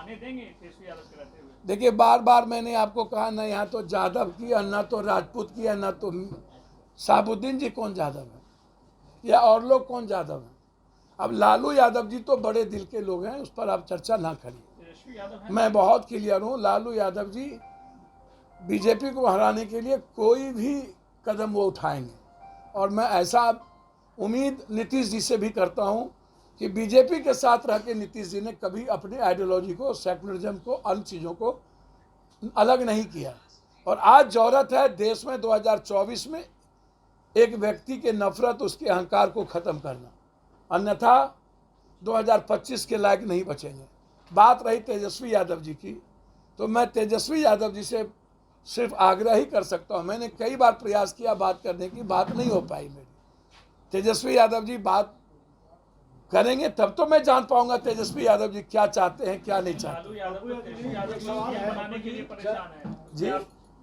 आने देंगे तेजस्वी यादव के रहते हुए? देखिए, बार बार मैंने आपको कहा, ना यहाँ तो जादव की है, ना तो राजपूत की है, ना तो साबुद्दीन जी कौन जादव है, या और लोग कौन जादव है। अब लालू यादव जी तो बड़े दिल के लोग हैं, उस पर आप चर्चा ना करिए। तेजस्वी यादव है? मैं बहुत क्लियर हूँ, लालू यादव जी बीजेपी को हराने के लिए कोई भी कदम वो उठाएंगे, और मैं ऐसा उम्मीद नीतीश जी से भी करता हूँ कि बीजेपी के साथ रह के नीतीश जी ने कभी अपनी आइडियोलॉजी को, सेकुलरिज्म को, अन्य चीज़ों को अलग नहीं किया। और आज जरूरत है देश में 2024 में एक व्यक्ति के नफरत, उसके अहंकार को ख़त्म करना, अन्यथा 2025 के लायक नहीं बचेंगे। बात रही तेजस्वी यादव जी की, तो मैं तेजस्वी यादव जी से सिर्फ आग्रह ही कर सकता हूँ। मैंने कई बार प्रयास किया बात करने की, बात नहीं हो पाई मेरी। तेजस्वी यादव जी बात करेंगे तब तो मैं जान पाऊंगा तेजस्वी यादव जी क्या चाहते हैं, क्या नहीं चाहते। लालू यादव तो तेजस्वी यादव को सीएम बनाने के लिए परेशान है जी।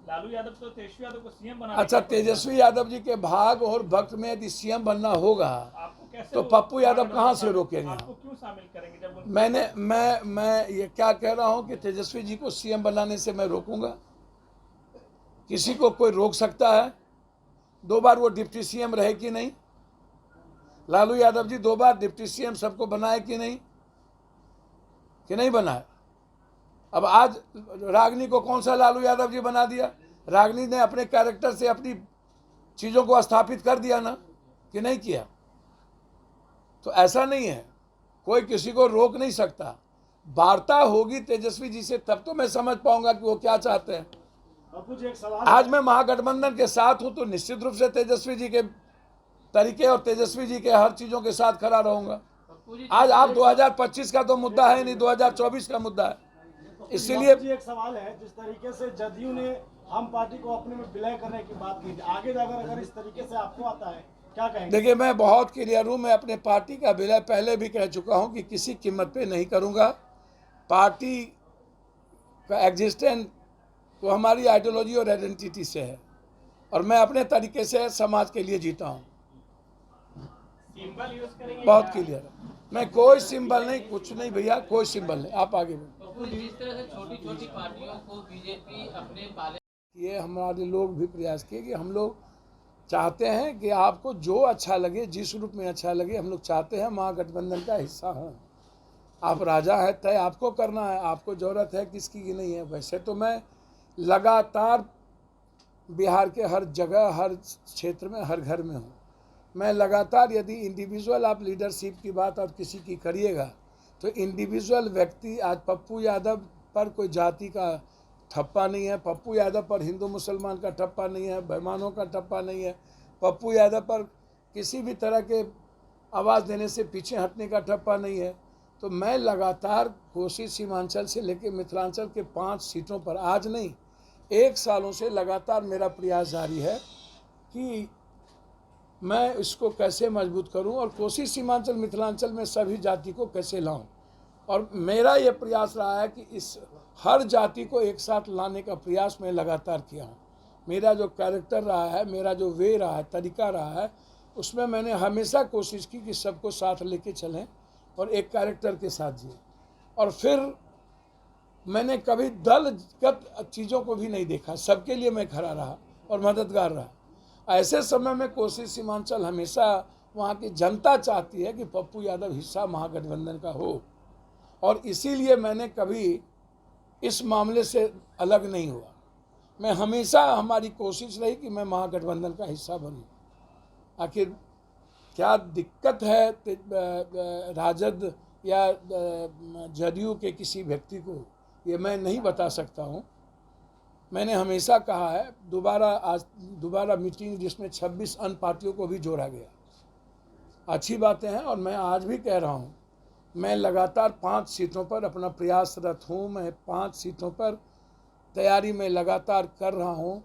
लालू यादव तो तेजस्वी यादव को सीएम बनाने अच्छा, के लिए तेजस्वी यादव जी के भाग और भक्त में यदि सीएम बनना होगा आपको कैसे तो पप्पू यादव कहाँ से रोकेंगे? आपको क्यों शामिल करेंगे जब मैं ये क्या कह रहा हूँ कि तेजस्वी जी को सीएम बनाने से मैं रोकूंगा? किसी को कोई रोक सकता है? 2 बार वो डिप्टी सीएम रहे कि नहीं? लालू यादव जी 2 बार डिप्टी सीएम सबको बनाए कि नहीं बनाए? अब आज रागनी को कौन सा लालू यादव जी बना दिया? रागनी ने अपने कैरेक्टर से अपनी चीज़ों को स्थापित कर दिया ना, कि नहीं किया? तो ऐसा नहीं है, कोई किसी को रोक नहीं सकता। वार्ता होगी तेजस्वी जी से तब तो मैं समझ पाऊंगा कि वो क्या चाहते हैं। एक सवाल आज मैं महागठबंधन के साथ हूं तो निश्चित रूप से तेजस्वी जी के तरीके और तेजस्वी जी के हर चीज़ों के साथ खड़ा रहूंगा। आज आप 2025 का तो मुद्दा है नहीं, 2024 का मुद्दा है। इसीलिए एक सवाल है, जिस तरीके से जदयू ने हम पार्टी को अपने में विलय करने की बात की, आगे जाकर अगर इस तरीके से आपको आता है क्या कहेंगे? देखिए, मैं बहुत क्लियर हूँ, मैं अपने पार्टी का विलय पहले भी कह चुका हूँ कि किसी कीमत पे नहीं करूँगा। पार्टी का एग्जिस्टेंस वो हमारी आइडियोलॉजी और आइडेंटिटी से है, और मैं अपने तरीके से समाज के लिए जीता हूँ। सिंबल यूज करेंगे? बहुत क्लियर है, मैं कोई सिंबल नहीं, कुछ नहीं भैया, कोई सिंबल नहीं। आप आगे बढ़ो। जिस तरह से छोटी छोटी पार्टियों को बीजेपी अपने पाले, ये हमारे लोग भी प्रयास किए कि हम लोग चाहते हैं कि आपको जो अच्छा लगे, जिस रूप में अच्छा लगे, हम लोग चाहते हैं महागठबंधन का हिस्सा हों। आप राजा है, तय आपको करना है, आपको ज़रूरत है किसकी की नहीं है। वैसे तो मैं लगातार बिहार के हर जगह, हर क्षेत्र में, हर घर में हूँ। मैं लगातार, यदि इंडिविजुअल आप लीडरशिप की बात आप किसी की करिएगा तो इंडिविजुअल व्यक्ति, आज पप्पू यादव पर कोई जाति का ठप्पा नहीं है, पप्पू यादव पर हिंदू मुसलमान का ठप्पा नहीं है, बेईमानों का ठप्पा नहीं है, पप्पू यादव पर किसी भी तरह के आवाज़ देने से पीछे हटने का ठप्पा नहीं है। तो मैं लगातार कोसी सीमांचल से लेकर मिथिलांचल के 5 सीटों पर, आज नहीं 1 सालों से लगातार मेरा प्रयास जारी है कि मैं इसको कैसे मजबूत करूं और कोसी सीमांचल मिथिलांचल में सभी जाति को कैसे लाऊं। और मेरा ये प्रयास रहा है कि इस हर जाति को एक साथ लाने का प्रयास मैं लगातार किया हूँ। मेरा जो कैरेक्टर रहा है, मेरा जो वे रहा है, तरीका रहा है, उसमें मैंने हमेशा कोशिश की कि सबको साथ लेके चलें और एक कैरेक्टर के साथ जिए। और फिर मैंने कभी दलगत चीज़ों को भी नहीं देखा, सबके लिए मैं खड़ा रहा और मददगार रहा। ऐसे समय में कोसी सीमांचल हमेशा वहाँ की जनता चाहती है कि पप्पू यादव हिस्सा महागठबंधन का हो, और इसीलिए मैंने कभी इस मामले से अलग नहीं हुआ। मैं हमेशा, हमारी कोशिश रही कि मैं महागठबंधन का हिस्सा बनूं। आखिर क्या दिक्कत है राजद या जदयू के किसी व्यक्ति को, ये मैं नहीं बता सकता हूँ। मैंने हमेशा कहा है, दोबारा मीटिंग जिसमें 26 अन्य पार्टियों को भी जोड़ा गया, अच्छी बातें हैं। और मैं आज भी कह रहा हूँ, मैं लगातार 5 सीटों पर अपना प्रयासरत हूँ। मैं 5 सीटों पर तैयारी में लगातार कर रहा हूँ,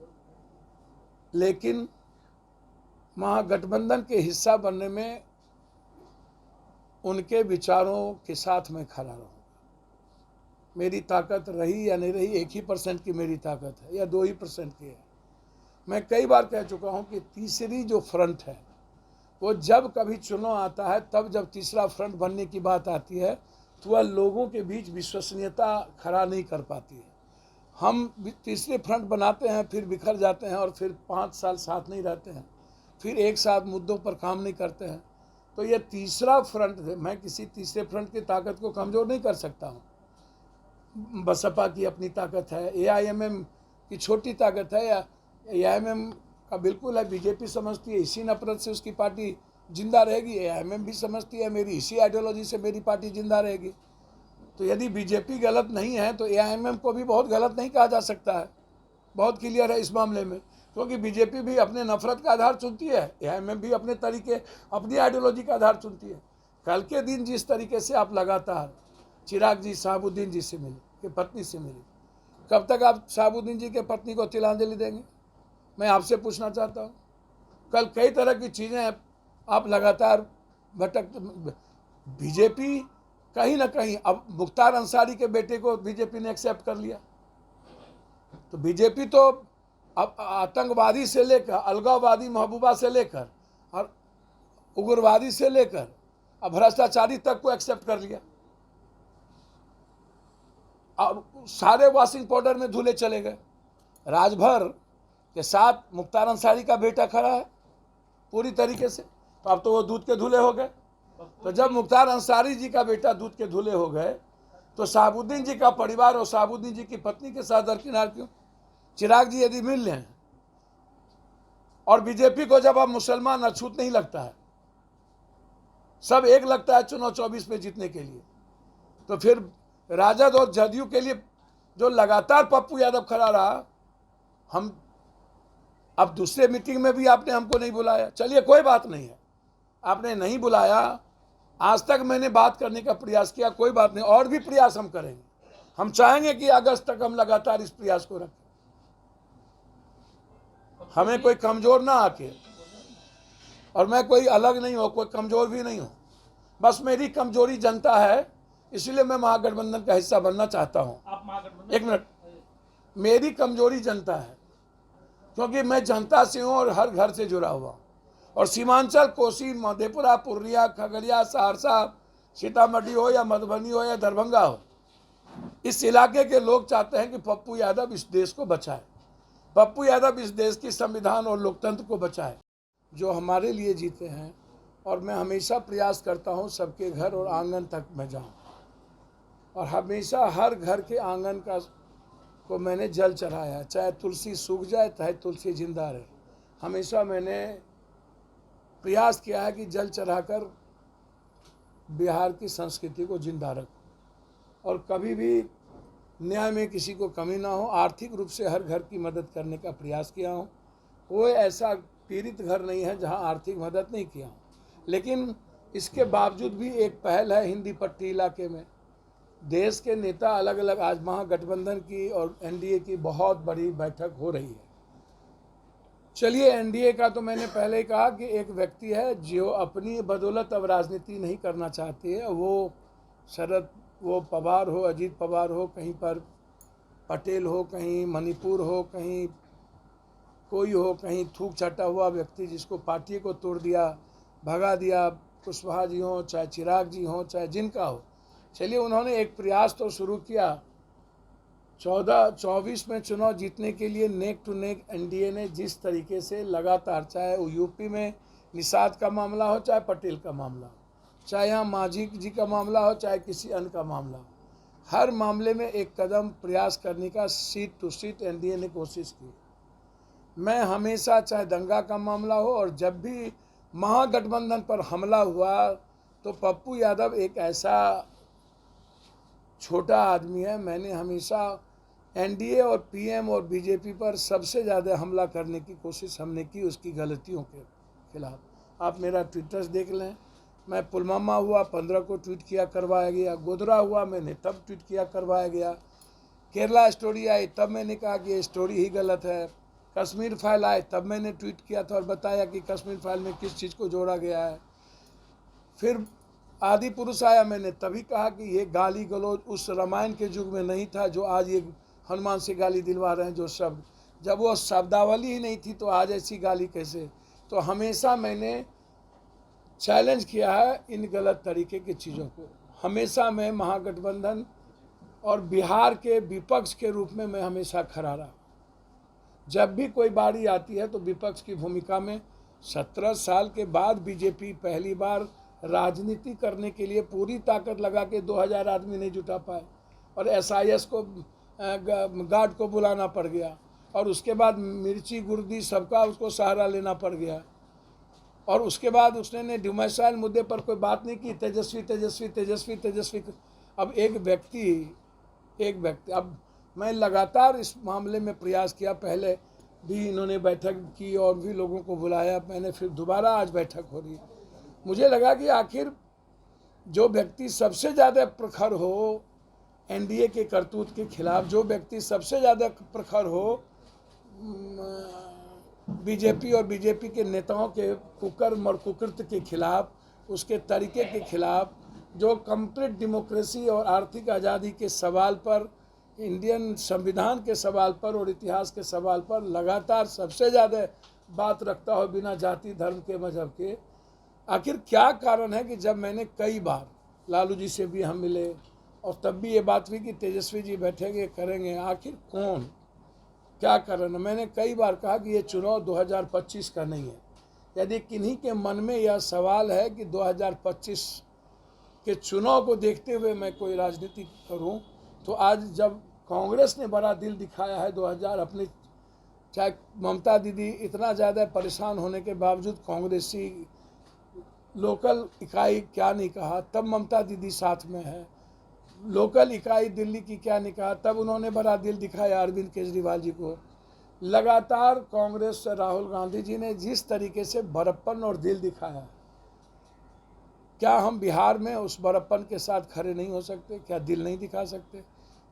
लेकिन महागठबंधन के हिस्सा बनने में उनके विचारों के साथ मैं खड़ा रहूँगा। मेरी ताकत रही या नहीं रही, 1% की मेरी ताकत है या 2% की है। मैं कई बार कह चुका हूँ कि तीसरी जो फ्रंट है वो जब कभी चुनाव आता है, तब जब तीसरा फ्रंट बनने की बात आती है तो वह लोगों के बीच विश्वसनीयता खड़ा नहीं कर पाती है। हम तीसरे फ्रंट बनाते हैं, फिर बिखर जाते हैं और फिर 5 साल साथ नहीं रहते हैं, फिर एक साथ मुद्दों पर काम नहीं करते हैं। तो ये तीसरा फ्रंट है। मैं किसी तीसरे फ्रंट की ताकत को कमज़ोर नहीं कर सकता हूँ। बसपा की अपनी ताकत है, AIMM की छोटी ताकत है, या AIMM का बिल्कुल है। बीजेपी समझती है इसी नफरत से उसकी पार्टी जिंदा रहेगी, AIMM भी समझती है मेरी इसी आइडियोलॉजी से मेरी पार्टी जिंदा रहेगी। तो यदि बीजेपी गलत नहीं है तो AIMM को भी बहुत गलत नहीं कहा जा सकता है। बहुत क्लियर है इस मामले में, क्योंकि बीजेपी भी अपने नफरत का आधार चुनती है, AIMM भी अपने तरीके अपनी आइडियोलॉजी का आधार चुनती है। कल के दिन जिस तरीके से आप लगातार चिराग जी शहाबुद्दीन जी से मिले, कि पत्नी से मिले, कब तक आप शहाबुद्दीन जी के पत्नी को तिलांजलि देंगे? मैं आपसे पूछना चाहता हूँ। कल कई तरह की चीज़ें आप लगातार भटक, बीजेपी कहीं ना कहीं, अब मुख्तार अंसारी के बेटे को बीजेपी ने एक्सेप्ट कर लिया। तो बीजेपी तो अब आतंकवादी से लेकर, अलगाववादी महबूबा से लेकर और उग्रवादी से लेकर अब भ्रष्टाचारी तक को एक्सेप्ट कर लिया, और सारे वॉशिंग पाउडर में धुले चले गए। राजभर के साथ मुख्तार अंसारी का बेटा खड़ा है पूरी तरीके से, तो अब तो वो दूध के धुले हो गए। तो जब मुख्तार अंसारी जी का बेटा दूध के धुले हो गए, तो शहाबुद्दीन जी का परिवार और शहाबुद्दीन जी की पत्नी के साथ दरकिनार क्यों? चिराग जी यदि मिल लें, और बीजेपी को जब अब मुसलमान अछूत नहीं लगता है, सब एक लगता है चुनाव 24 में जीतने के लिए, तो फिर राजद और जदयू के लिए जो लगातार पप्पू यादव खड़ा रहा, हम अब दूसरे मीटिंग में भी आपने हमको नहीं बुलाया। चलिए कोई बात नहीं है, आपने नहीं बुलाया, आज तक मैंने बात करने का प्रयास किया, कोई बात नहीं, और भी प्रयास हम करेंगे। हम चाहेंगे कि अगस्त तक हम लगातार इस प्रयास को रखें, हमें कोई कमज़ोर ना आके, और मैं कोई अलग नहीं हो, कोई कमज़ोर भी नहीं हो, बस मेरी कमज़ोरी जनता है, इसलिए मैं महागठबंधन का हिस्सा बनना चाहता हूँ। आप महागठबंधन, एक मिनट, मेरी कमज़ोरी जनता है, क्योंकि मैं जनता से हूँ और हर घर से जुड़ा हुआ, और सीमांचल, कोसी, मधेपुरा, पूर्णिया, खगड़िया, सहरसा, सीतामढ़ी हो या मधुबनी हो या दरभंगा हो, इस इलाके के लोग चाहते हैं कि पप्पू यादव इस देश को बचाए, पप्पू यादव इस देश की संविधान और लोकतंत्र को बचाए, जो हमारे लिए जीते हैं। और मैं हमेशा प्रयास करता हूँ सबके घर और आंगन तक मैं जाऊँ, और हमेशा हर घर के आंगन को मैंने जल चढ़ाया, चाहे तुलसी सूख जाए चाहे तुलसी जिंदा रहे। हमेशा मैंने प्रयास किया है कि जल चढ़ाकर बिहार की संस्कृति को जिंदा रखूं, और कभी भी न्याय में किसी को कमी ना हो। आर्थिक रूप से हर घर की मदद करने का प्रयास किया हूँ। कोई ऐसा पीड़ित घर नहीं है जहाँ आर्थिक मदद नहीं किया हूँ, लेकिन इसके बावजूद भी एक पहल है हिंदी पट्टी इलाके में। देश के नेता अलग अलग, आज महागठबंधन की और NDA की बहुत बड़ी बैठक हो रही है। चलिए, NDA का तो मैंने पहले ही कहा कि एक व्यक्ति है जो अपनी बदौलत अब राजनीति नहीं करना चाहती है। वो शरद, वो पवार हो, अजीत पवार हो, कहीं पर पटेल हो, कहीं मणिपुर हो, कहीं कोई हो, कहीं थूक छटा हुआ व्यक्ति जिसको पार्टी को तोड़ दिया, भगा दिया, कुशवाहा जी हो, चाहे चिराग जी हो, चाहे जिनका हो। चलिए, उन्होंने एक प्रयास तो शुरू किया। 24 में चुनाव जीतने के लिए नेक टू नेक NDA ने जिस तरीके से लगातार, चाहे वो यूपी में निषाद का मामला हो, चाहे पटेल का मामला हो, चाहे यहाँ मांझी जी का मामला हो, चाहे किसी अन्य का मामला हो, हर मामले में एक कदम प्रयास करने का सीट टू सीट NDA ने कोशिश की। मैं हमेशा, चाहे दंगा का मामला हो, और जब भी महागठबंधन पर हमला हुआ, तो पप्पू यादव एक ऐसा छोटा आदमी है, मैंने हमेशा NDA और PM और BJP पर सबसे ज़्यादा हमला करने की कोशिश हमने की, उसकी गलतियों के खिलाफ। आप मेरा ट्विटर्स देख लें, मैं पुलवामा हुआ 15 को ट्वीट किया, करवाया गया। गोधरा हुआ, मैंने तब ट्वीट किया, करवाया गया। केरला स्टोरी आई, तब मैंने कहा कि ये स्टोरी ही गलत है। कश्मीर फाइल आए, तब मैंने ट्वीट किया था और बताया कि कश्मीर फाइल में किस चीज़ को जोड़ा गया है। फिर आदि पुरुष आया, मैंने तभी कहा कि ये गाली गलौज उस रामायण के युग में नहीं था जो आज ये हनुमान से गाली दिलवा रहे हैं। जो शब्द, जब वो शब्दावली ही नहीं थी तो आज ऐसी गाली कैसे? तो हमेशा मैंने चैलेंज किया है इन गलत तरीके की चीज़ों को। हमेशा मैं महागठबंधन और बिहार के विपक्ष के रूप में मैं हमेशा खड़ा रहा। जब भी कोई बारी आती है तो विपक्ष की भूमिका में 17 साल के बाद बीजेपी पहली बार राजनीति करने के लिए पूरी ताकत लगा के 2000 आदमी नहीं जुटा पाए और SIS को गार्ड को बुलाना पड़ गया और उसके बाद मिर्ची गुर्दी सबका उसको सहारा लेना पड़ गया और उसके बाद उसने डोमिसाइल मुद्दे पर कोई बात नहीं की। तेजस्वी तेजस्वी तेजस्वी तेजस्वी। अब एक व्यक्ति अब मैं लगातार इस मामले में प्रयास किया, पहले भी इन्होंने बैठक की और भी लोगों को बुलाया, मैंने फिर दोबारा आज बैठक हो रही है। मुझे लगा कि आखिर जो व्यक्ति सबसे ज़्यादा प्रखर हो NDA के करतूत के खिलाफ, जो व्यक्ति सबसे ज़्यादा प्रखर हो बीजेपी और बीजेपी के नेताओं के कुकर्म और कुकृत्य के खिलाफ, उसके तरीके के खिलाफ, जो कंप्लीट डेमोक्रेसी और आर्थिक आज़ादी के सवाल पर, इंडियन संविधान के सवाल पर और इतिहास के सवाल पर लगातार सबसे ज़्यादा बात रखता हो बिना जाति धर्म के मजहब के, आखिर क्या कारण है कि जब मैंने कई बार लालू जी से भी हम मिले और तब भी ये बात हुई कि तेजस्वी जी बैठेंगे करेंगे, आखिर कौन क्या कारण है? मैंने कई बार कहा कि ये चुनाव 2025 का नहीं है। यदि किन्हीं के मन में यह सवाल है कि 2025 के चुनाव को देखते हुए मैं कोई राजनीति करूं, तो आज जब कांग्रेस ने बड़ा दिल दिखाया है 2000 अपनी, चाहे ममता दीदी इतना ज़्यादा परेशान होने के बावजूद कांग्रेसी लोकल इकाई क्या नहीं कहा, तब ममता दीदी साथ में है, लोकल इकाई दिल्ली की क्या नहीं कहा, तब उन्होंने बड़ा दिल दिखाया अरविंद केजरीवाल जी को। लगातार कांग्रेस राहुल गांधी जी ने जिस तरीके से बड़प्पन और दिल दिखाया, क्या हम बिहार में उस बड़प्पन के साथ खड़े नहीं हो सकते? क्या दिल नहीं दिखा सकते?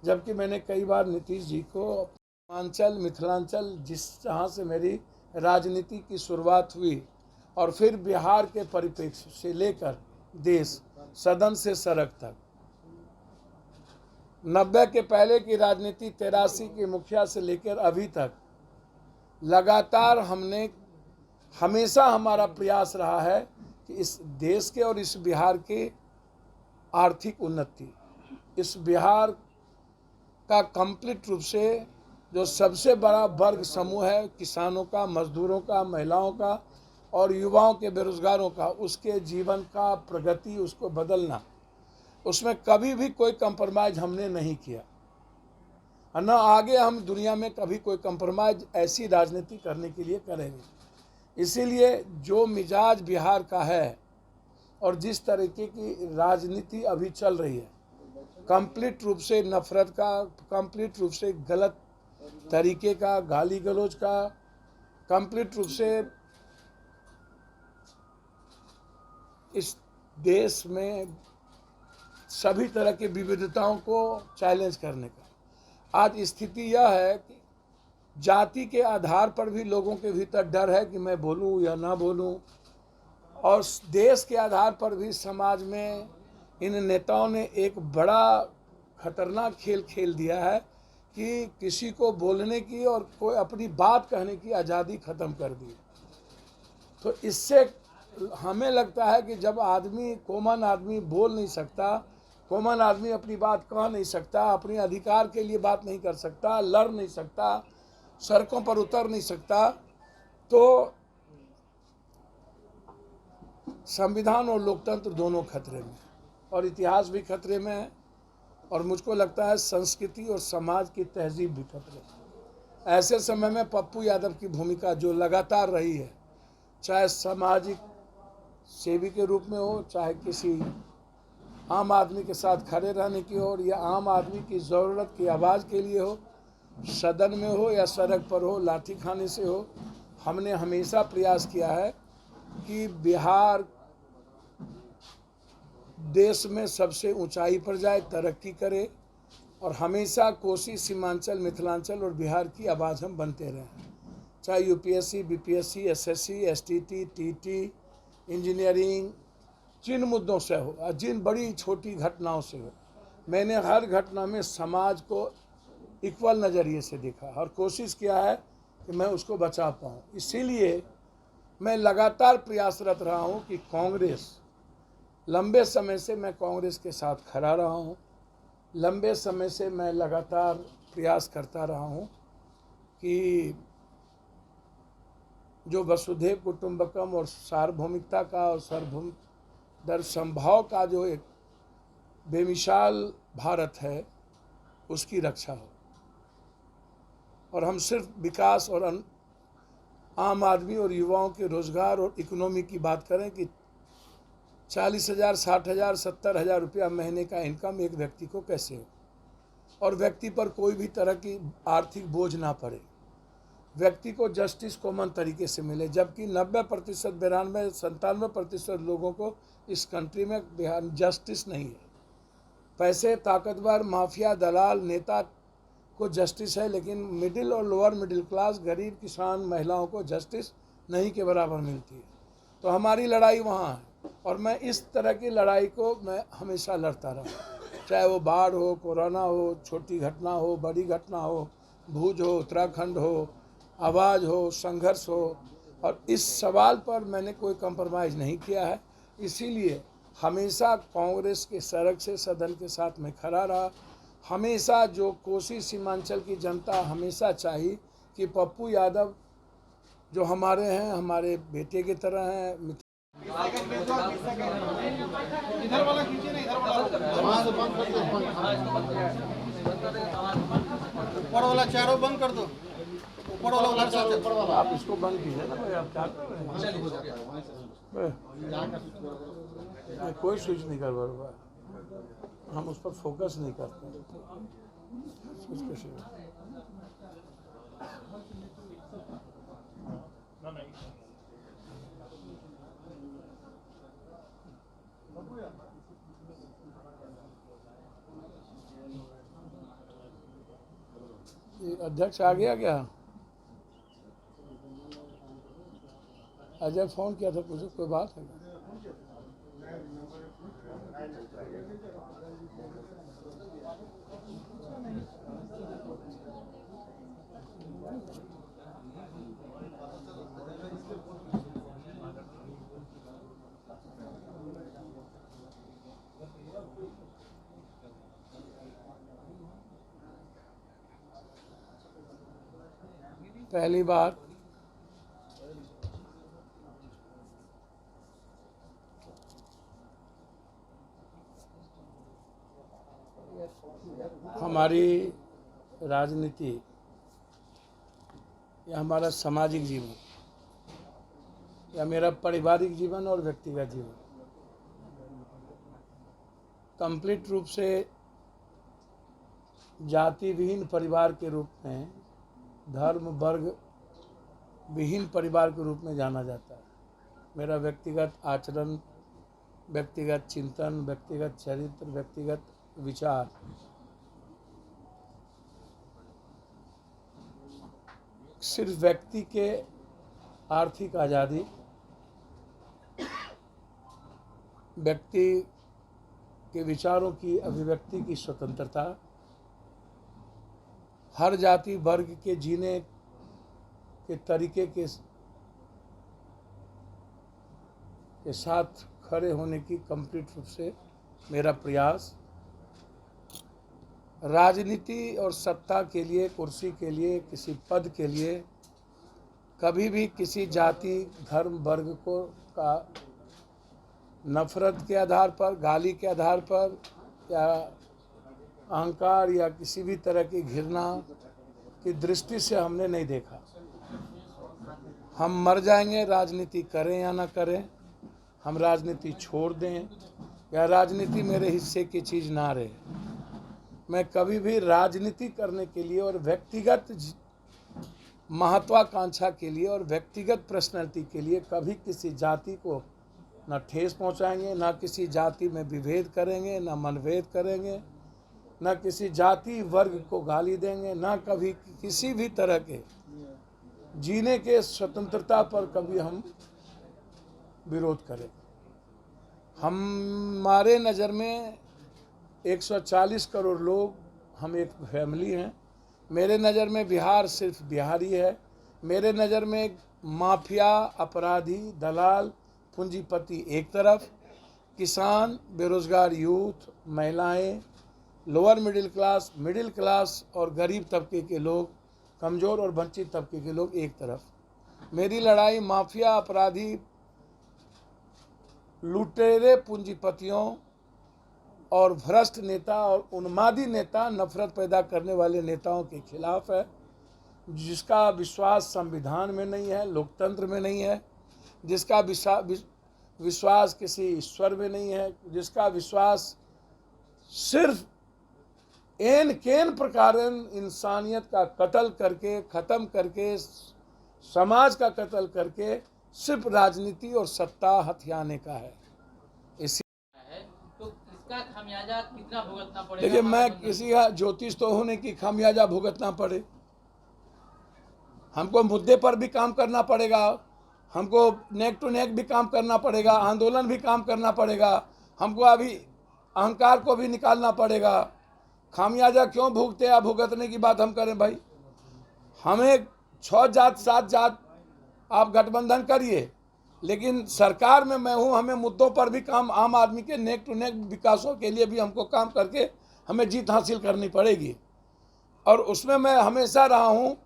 जबकि मैंने कई बार नीतीश जी को पूर्वांचल मिथिलांचल जिस जहाँ से मेरी राजनीति की शुरुआत हुई और फिर बिहार के परिप्रेक्ष्य से लेकर देश, सदन से सड़क तक, 90 के पहले की राजनीति 83 के मुखिया से लेकर अभी तक लगातार हमने हमेशा हमारा प्रयास रहा है कि इस देश के और इस बिहार के आर्थिक उन्नति, इस बिहार का कंप्लीट रूप से जो सबसे बड़ा वर्ग समूह है किसानों का, मजदूरों का, महिलाओं का और युवाओं के, बेरोजगारों का, उसके जीवन का प्रगति, उसको बदलना, उसमें कभी भी कोई कंप्रोमाइज हमने नहीं किया और न आगे हम दुनिया में कभी कोई कंप्रोमाइज ऐसी राजनीति करने के लिए करेंगे। इसीलिए जो मिजाज बिहार का है और जिस तरीके की राजनीति अभी चल रही है, कंप्लीट रूप से नफरत का, कंप्लीट रूप से गलत तरीके का, गाली गलौज का, कंप्लीट रूप से इस देश में सभी तरह की विविधताओं को चैलेंज करने का, आज स्थिति यह है कि जाति के आधार पर भी लोगों के भीतर डर है कि मैं बोलूं या ना बोलूं, और देश के आधार पर भी समाज में इन नेताओं ने एक बड़ा खतरनाक खेल खेल दिया है कि किसी को बोलने की और कोई अपनी बात कहने की आज़ादी ख़त्म कर दी। तो इससे हमें लगता है कि जब आदमी, कॉमन आदमी बोल नहीं सकता, कॉमन आदमी अपनी बात कह नहीं सकता, अपने अधिकार के लिए बात नहीं कर सकता, लड़ नहीं सकता, सड़कों पर उतर नहीं सकता, तो संविधान और लोकतंत्र दोनों खतरे में और इतिहास भी खतरे में है और मुझको लगता है संस्कृति और समाज की तहजीब भी खतरे में। ऐसे समय में पप्पू यादव की भूमिका जो लगातार रही है, चाहे सामाजिक सेवी के रूप में हो, चाहे किसी आम आदमी के साथ खड़े रहने की हो या आम आदमी की ज़रूरत की आवाज़ के लिए हो, सदन में हो या सड़क पर हो, लाठी खाने से हो, हमने हमेशा प्रयास किया है कि बिहार देश में सबसे ऊंचाई पर जाए, तरक्की करे और हमेशा कोसी, सीमांचल, मिथिलांचल और बिहार की आवाज़ हम बनते रहें, चाहे UPSC, BPSC, SSC, STT, TT, engineering, जिन मुद्दों से हो, जिन बड़ी छोटी घटनाओं से हो, मैंने हर घटना में समाज को इक्वल नज़रिए से देखा और कोशिश किया है कि मैं उसको बचा पाऊँ। इसीलिए मैं लगातार प्रयासरत रहा हूँ कि कांग्रेस लंबे समय से मैं कांग्रेस के साथ खड़ा रहा हूँ। लंबे समय से मैं लगातार प्रयास करता रहा हूँ कि जो वसुधैव कुटुंबकम और सार्वभौमिकता का और सार्वभौम दर संभाव का जो एक बेमिसाल भारत है उसकी रक्षा हो। और हम सिर्फ विकास और आम आदमी और युवाओं के रोजगार और इकोनॉमी की बात करें कि 40,000, 60,000, 70,000 रुपया महीने का इनकम एक व्यक्ति को कैसे हो और व्यक्ति पर कोई भी तरह की आर्थिक बोझ ना पड़े, व्यक्ति को जस्टिस कॉमन तरीके से मिले, जबकि 90%, 92, 97% लोगों को इस कंट्री में जस्टिस नहीं है। पैसे, ताकतवर, माफिया, दलाल, नेता को जस्टिस है, लेकिन मिडिल और लोअर मिडिल क्लास, गरीब, किसान, महिलाओं को जस्टिस नहीं के बराबर मिलती है। तो हमारी लड़ाई वहाँ है और मैं इस तरह की लड़ाई को मैं हमेशा लड़ता रहा, चाहे वो बाढ़ हो, कोरोना हो, छोटी घटना हो, बड़ी घटना हो, भूज हो, उत्तराखंड हो, आवाज़ हो, संघर्ष हो। और इस सवाल पर मैंने कोई कंप्रोमाइज़ नहीं किया है। इसीलिए हमेशा कांग्रेस के सड़क से सदन के साथ मैं खड़ा रहा। हमेशा जो कोसी सीमांचल की जनता हमेशा चाही कि पप्पू यादव जो हमारे हैं, हमारे बेटे की तरह हैं। इधर वाला खींचिए ना, इधर वाला ऊपर वाला चारों बंद कर दो। ऊपर वाला उधर से ऊपर वाला आप इसको बंद कीजिए ना भाई, आप क्या कर रहे हैं? कोई स्विच नहीं कर रहा, हम उस पर फोकस नहीं करते हैं। स्विच कैसे? ये अध्यक्ष आ गया क्या? अजय फोन किया था, पूछो कोई बात है? पहली बात, हमारी राजनीति या हमारा सामाजिक जीवन या मेरा पारिवारिक जीवन और व्यक्तिगत जीवन कंप्लीट रूप से जाति विहीन परिवार के रूप में, धर्म वर्ग विहीन परिवार के रूप में जाना जाता है। मेरा व्यक्तिगत आचरण, व्यक्तिगत चिंतन, व्यक्तिगत चरित्र, व्यक्तिगत विचार सिर्फ व्यक्ति के आर्थिक आज़ादी, व्यक्ति के विचारों की अभिव्यक्ति की स्वतंत्रता, हर जाति वर्ग के जीने के तरीके के साथ खड़े होने की कंप्लीट रूप से मेरा प्रयास, राजनीति और सत्ता के लिए, कुर्सी के लिए, किसी पद के लिए कभी भी किसी जाति, धर्म, वर्ग को का नफरत के आधार पर, गाली के आधार पर या अहंकार या किसी भी तरह की घृणा की दृष्टि से हमने नहीं देखा। हम मर जाएंगे, राजनीति करें या ना करें, हम राजनीति छोड़ दें या राजनीति मेरे हिस्से की चीज़ ना रहे, मैं कभी भी राजनीति करने के लिए और व्यक्तिगत महत्वाकांक्षा के लिए और व्यक्तिगत पर्सनैलिटी के लिए कभी किसी जाति को न ठेस पहुंचाएंगे, न किसी जाति में विभेद करेंगे, न मनभेद करेंगे, न किसी जाति वर्ग को गाली देंगे, न कभी किसी भी तरह के जीने के स्वतंत्रता पर कभी हम विरोध करें। हमारे नज़र में 140 करोड़ लोग, हम एक फैमिली हैं। मेरे नज़र में बिहार सिर्फ बिहारी है। मेरे नज़र में माफिया, अपराधी, दलाल, पूंजीपति एक तरफ, किसान, बेरोजगार यूथ, महिलाएं, लोअर मिडिल क्लास और गरीब तबके के लोग, कमज़ोर और वंचित तबके के लोग एक तरफ। मेरी लड़ाई माफिया, अपराधी, लुटेरे पूंजीपतियों और भ्रष्ट नेता और उन्मादी नेता, नफरत पैदा करने वाले नेताओं के खिलाफ है, जिसका विश्वास संविधान में नहीं है, लोकतंत्र में नहीं है, जिसका विश्वास किसी ईश्वर में नहीं है, जिसका विश्वास सिर्फ एन केन प्रकार इंसानियत का कत्ल करके, ख़त्म करके, समाज का कत्ल करके सिर्फ राजनीति और सत्ता हथियाने का है। इसी तो इसका खामियाजा कितना भुगतना पड़ेगा? देखिए, मैं किसी का ज्योतिष तो होने की खामियाजा भुगतना पड़े, हमको मुद्दे पर भी काम करना पड़ेगा, हमको नेक टू नेक भी काम करना पड़ेगा, आंदोलन भी काम करना पड़ेगा, हमको अभी अहंकार को भी निकालना पड़ेगा। खामियाजा क्यों भुगते या भुगतने की बात हम करें भाई? हमें 6 जात 7 जात आप गठबंधन करिए, लेकिन सरकार में मैं हूँ, हमें मुद्दों पर भी काम, आम आदमी के नेक टू नेक विकासों के लिए भी हमको काम करके हमें जीत हासिल करनी पड़ेगी। और उसमें मैं हमेशा रहा हूँ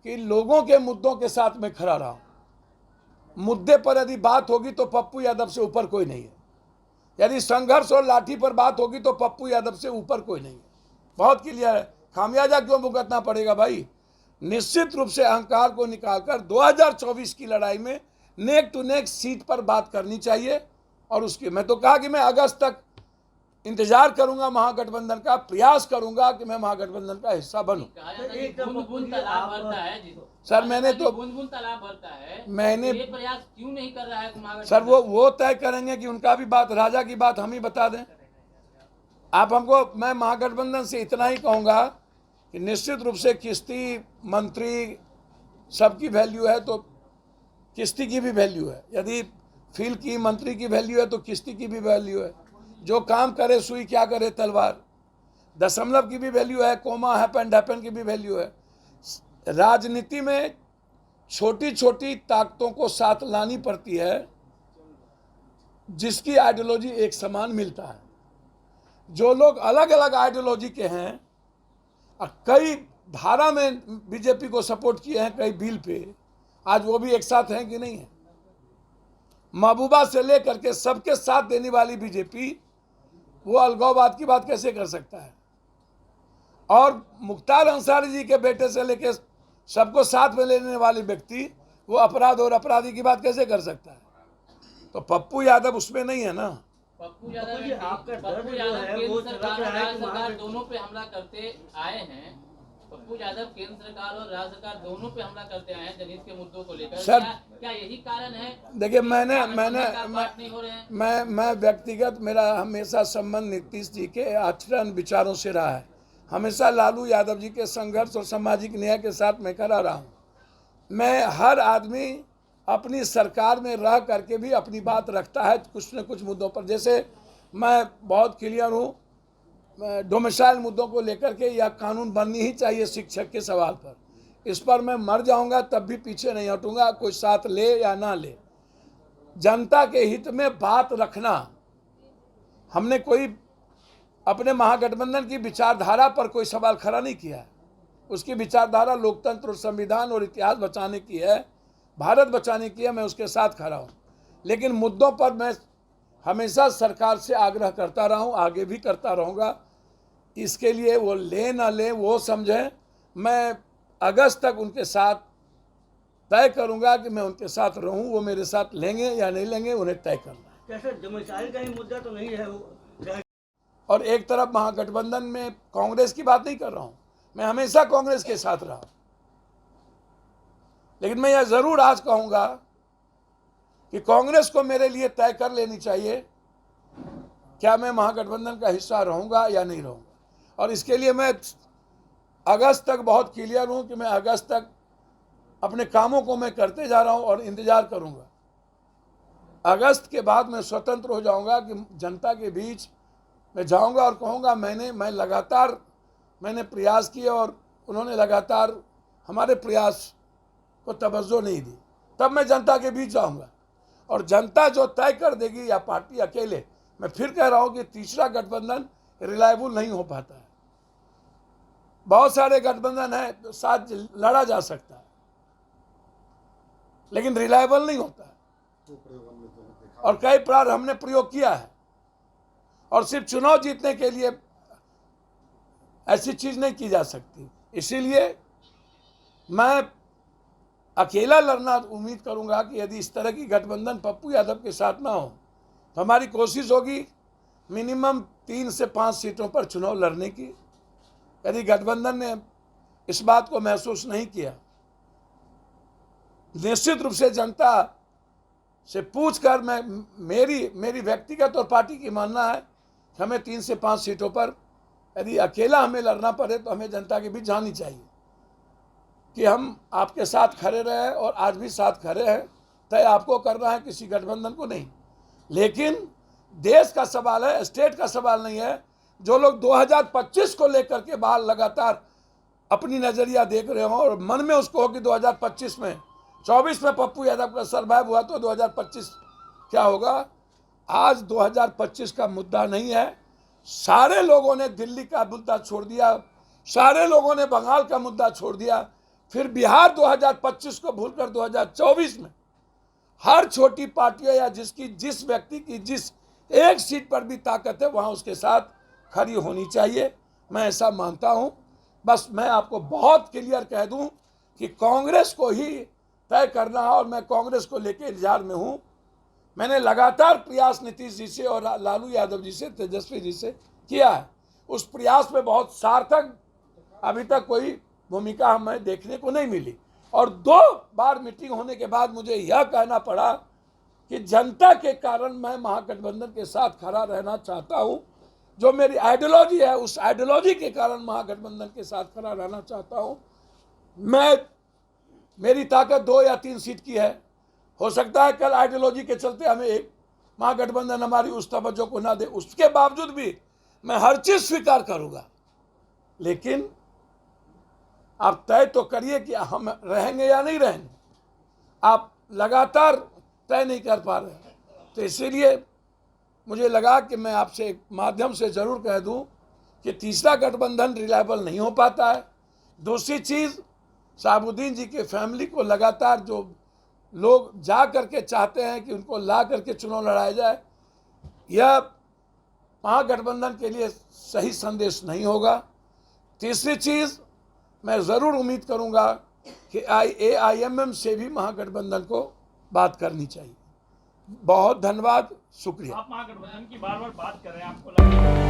कि लोगों के मुद्दों के साथ मैं खड़ा रहा हूँ। मुद्दे पर यदि बात होगी तो पप्पू यादव से ऊपर कोई नहीं है, यदि संघर्ष और लाठी पर बात होगी तो पप्पू यादव से ऊपर कोई नहीं है। बहुत क्लियर है। खामियाजा क्यों भुगतना पड़ेगा भाई? निश्चित रूप से अहंकार को निकालकर 2024 की लड़ाई में नेक टू नेक सीट पर बात करनी चाहिए। और उसकी मैं तो कहा कि मैं अगस्त तक इंतजार करूंगा, महागठबंधन का प्रयास करूंगा कि मैं महागठबंधन का हिस्सा बनूं। बूंद-बूंद तालाब भरता है सर, मैंने तो बूंद-बूंद तालाब भरता है, मैंने ये प्रयास क्यों नहीं कर रहा है महागठबंधन? सर, वो तय करेंगे कि उनका भी बात, राजा की बात हम ही बता दें। आप हमको, मैं महागठबंधन से इतना ही कहूँगा कि निश्चित रूप से किश्ती मंत्री सबकी वैल्यू है तो किश्ती की भी वैल्यू है, यदि फील्ड की मंत्री की वैल्यू है तो किश्ती की भी वैल्यू है। जो काम करे सुई क्या करे तलवार, दशमलव की भी वैल्यू है, कोमा हैपन की भी वैल्यू है। राजनीति में छोटी छोटी ताकतों को साथ लानी पड़ती है, जिसकी आइडियोलॉजी एक समान मिलता है। जो लोग अलग अलग आइडियोलॉजी के हैं और कई धारा में बीजेपी को सपोर्ट किए हैं, कई बिल पे, आज वो भी एक साथ हैं कि नहीं है? महबूबा से लेकर के सबके साथ देने वाली बीजेपी वो अलगाववाद की बात कैसे कर सकता है? और मुख्तार अंसारी जी के बेटे से लेकर सबको साथ में लेने वाले व्यक्ति वो अपराध और अपराधी की बात कैसे कर सकता है? तो पप्पू यादव उसमें नहीं है ना। पप्पू यादव जी, आपका दर्द पप्पू जो यादव है वो केंद्र चल सरकार और रहा है राज्य कि सरकार वहाँ दोनों पे हमला करते आए हैं। पप्पू यादव केंद्र सरकार और राज्य सरकार दोनों पे हमला करते आए हैं जनहित के मुद्दों को लेकर। सर, क्या यही कारण है? देखिए, मैं व्यक्तिगत, मेरा हमेशा संबंध नीतीश जी के आचरण विचारों से रहा है। हमेशा लालू यादव जी के संघर्ष और सामाजिक न्याय के साथ मैं खड़ा रहा हूँ। मैं, हर आदमी अपनी सरकार में रह करके भी अपनी बात रखता है कुछ न कुछ मुद्दों पर। जैसे मैं बहुत क्लियर हूँ डोमिसाइल मुद्दों को लेकर के, या कानून बननी ही चाहिए शिक्षक के सवाल पर, इस पर मैं मर जाऊंगा तब भी पीछे नहीं हटूंगा, कोई साथ ले या ना ले। जनता के हित में बात रखना, हमने कोई अपने महागठबंधन की विचारधारा पर कोई सवाल खड़ा नहीं किया है। उसकी विचारधारा लोकतंत्र और संविधान और इतिहास बचाने की है, भारत बचाने की है, मैं उसके साथ खड़ा हूँ। लेकिन मुद्दों पर मैं हमेशा सरकार से आग्रह करता रहा हूँ, आगे भी करता रहूँगा। इसके लिए वो ले ना ले वो समझें, मैं अगस्त तक उनके साथ तय करूँगा कि मैं उनके साथ रहूँ। वो मेरे साथ लेंगे या नहीं लेंगे उन्हें तय करना है। कैसे डोमिसाइल का ही मुद्दा तो नहीं है वो। और एक तरफ महागठबंधन में कांग्रेस की बात नहीं कर रहा हूँ, मैं हमेशा कांग्रेस के साथ रहा। लेकिन मैं यह जरूर आज कहूँगा कि कांग्रेस को मेरे लिए तय कर लेनी चाहिए क्या मैं महागठबंधन का हिस्सा रहूँगा या नहीं रहूँगा। और इसके लिए मैं अगस्त तक बहुत क्लियर हूँ कि मैं अगस्त तक अपने कामों को मैं करते जा रहा हूँ और इंतज़ार करूँगा। अगस्त के बाद मैं स्वतंत्र हो जाऊँगा कि जनता के बीच मैं जाऊँगा और कहूँगा मैं लगातार मैंने प्रयास किए और उन्होंने लगातार हमारे प्रयास को तवज्जो नहीं दी। तब मैं जनता के बीच जाऊँगा और जनता जो तय कर देगी, या पार्टी अकेले, मैं फिर कह रहा हूं कि तीसरा गठबंधन रिलायबल नहीं हो पाता है। बहुत सारे गठबंधन है साथ लड़ा जा सकता है, लेकिन रिलायबल नहीं होता है। और कई बार हमने प्रयोग किया है, और सिर्फ चुनाव जीतने के लिए ऐसी चीज नहीं की जा सकती। इसीलिए मैं अकेला लड़ना उम्मीद करूंगा कि यदि इस तरह की गठबंधन पप्पू यादव के साथ ना हो तो हमारी कोशिश होगी मिनिमम 3 से 5 सीटों पर चुनाव लड़ने की। यदि गठबंधन ने इस बात को महसूस नहीं किया, निश्चित रूप से जनता से पूछकर मेरी व्यक्तिगत और पार्टी की मानना है कि हमें 3 से 5 सीटों पर यदि अकेला हमें लड़ना पड़े तो हमें जनता के बीच जानी चाहिए कि हम आपके साथ खड़े रहे और आज भी साथ खड़े हैं। तय आपको करना है, किसी गठबंधन को नहीं। लेकिन देश का सवाल है, स्टेट का सवाल नहीं है। जो लोग 2025 को लेकर के बाहर लगातार अपनी नजरिया देख रहे हो और मन में उसको हो कि 2025 में 24 में पप्पू यादव का सर्वाइव हुआ तो 2025 क्या होगा। आज 2025 का मुद्दा नहीं है। सारे लोगों ने दिल्ली का मुद्दा छोड़ दिया, सारे लोगों ने बंगाल का मुद्दा छोड़ दिया। फिर बिहार 2025 को भूलकर 2024 में हर छोटी पार्टियां या जिस व्यक्ति की जिस एक सीट पर भी ताकत है वहां उसके साथ खड़ी होनी चाहिए। मैं ऐसा मानता हूं। बस मैं आपको बहुत क्लियर कह दूं कि कांग्रेस को ही तय करना है और मैं कांग्रेस को लेकर इंतजार में हूं। मैंने लगातार प्रयास नीतीश जी से और लालू यादव जी से, तेजस्वी जी से किया है। उस प्रयास में बहुत सार्थक अभी तक कोई भूमिका हमें देखने को नहीं मिली। और 2 बार मीटिंग होने के बाद मुझे यह कहना पड़ा कि जनता के कारण मैं महागठबंधन के साथ खड़ा रहना चाहता हूं। जो मेरी आइडियोलॉजी है उस आइडियोलॉजी के कारण महागठबंधन के साथ खड़ा रहना चाहता हूं। मेरी ताकत 2 या 3 सीट की है। हो सकता है कल आइडियोलॉजी के चलते हमें एक महागठबंधन हमारी उस तवज्जो को ना दे, उसके बावजूद भी मैं हर चीज स्वीकार करूंगा। लेकिन आप तय तो करिए कि हम रहेंगे या नहीं रहेंगे। आप लगातार तय नहीं कर पा रहे, तो इसीलिए मुझे लगा कि मैं आपसे एक माध्यम से जरूर कह दूं कि तीसरा गठबंधन रिलायबल नहीं हो पाता है। दूसरी चीज, शहाबुद्दीन जी के फैमिली को लगातार जो लोग जा करके चाहते हैं कि उनको ला करके चुनाव लड़ाया जाए, यह महागठबंधन के लिए सही संदेश नहीं होगा। तीसरी चीज, मैं ज़रूर उम्मीद करूंगा कि AIMM से भी महागठबंधन को बात करनी चाहिए। बहुत धन्यवाद, शुक्रिया। आप महागठबंधन की बार बार बात कर रहे हैं, आपको लगता है